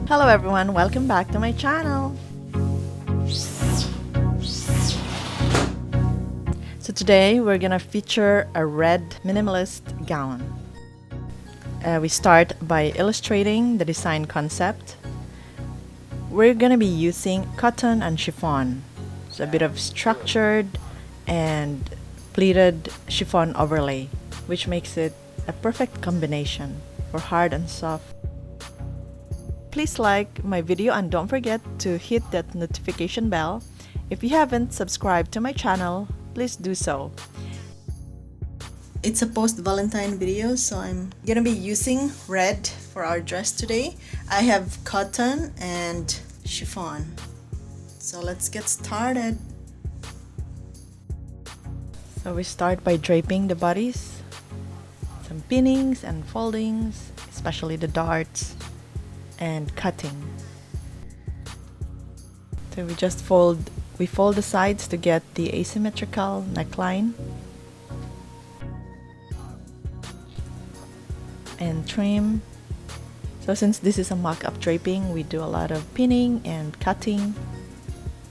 Hello everyone, welcome back to my channel. So today we're gonna feature a red minimalist gown. We start by illustrating the design concept. We're gonna be using cotton and chiffon. So a bit of structured and pleated chiffon overlay, which makes it a perfect combination for hard and soft. Please like my video and don't forget to hit that notification bell. If you haven't subscribed to my channel, please do so. It's a post-Valentine video, so I'm gonna be using red for our dress today. I have cotton and chiffon. So let's get started. So we start by draping the bodies, some pinnings and foldings, especially the darts, and cutting. So we fold the sides to get the asymmetrical neckline and trim. So since this is a mock-up draping, we do a lot of pinning and cutting.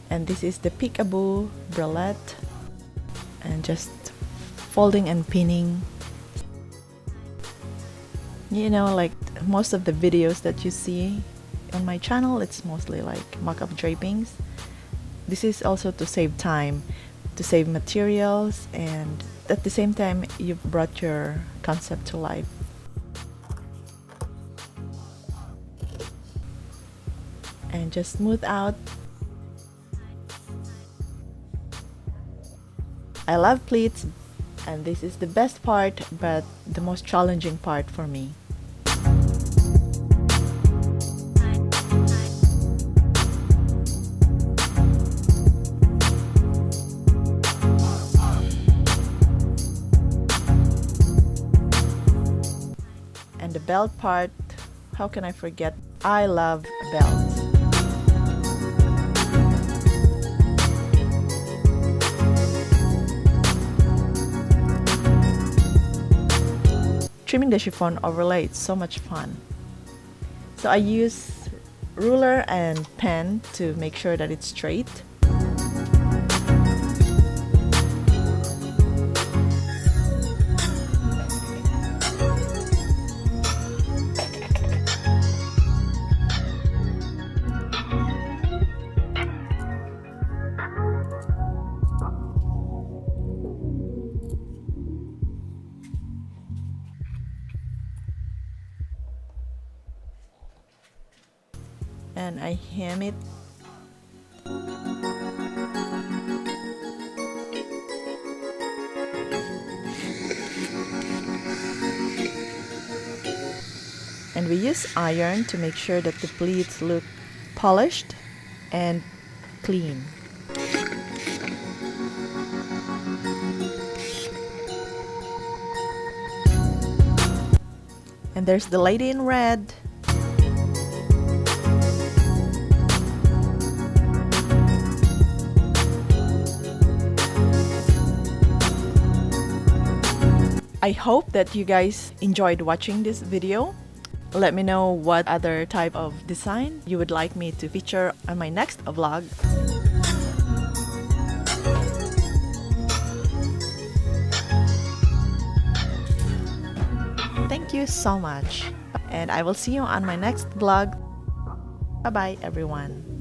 And this is the peekaboo bralette, and just folding and pinning. You know, like most of the videos that you see on my channel, it's mostly like mock-up drapings. This is also to save time, to save materials, and at the same time you've brought your concept to life. And just smooth out. I love pleats, and this is the best part, but the most challenging part for me. And the belt part, how can I forget? I love belts. Trimming the chiffon overlay, it's so much fun. So I use ruler and pen to make sure that it's straight. And I hem it. And we use iron to make sure that the pleats look polished and clean. And there's the lady in red. I hope that you guys enjoyed watching this video. Let me know what other type of design you would like me to feature on my next vlog. Thank you so much, and I will see you on my next vlog. Bye bye everyone.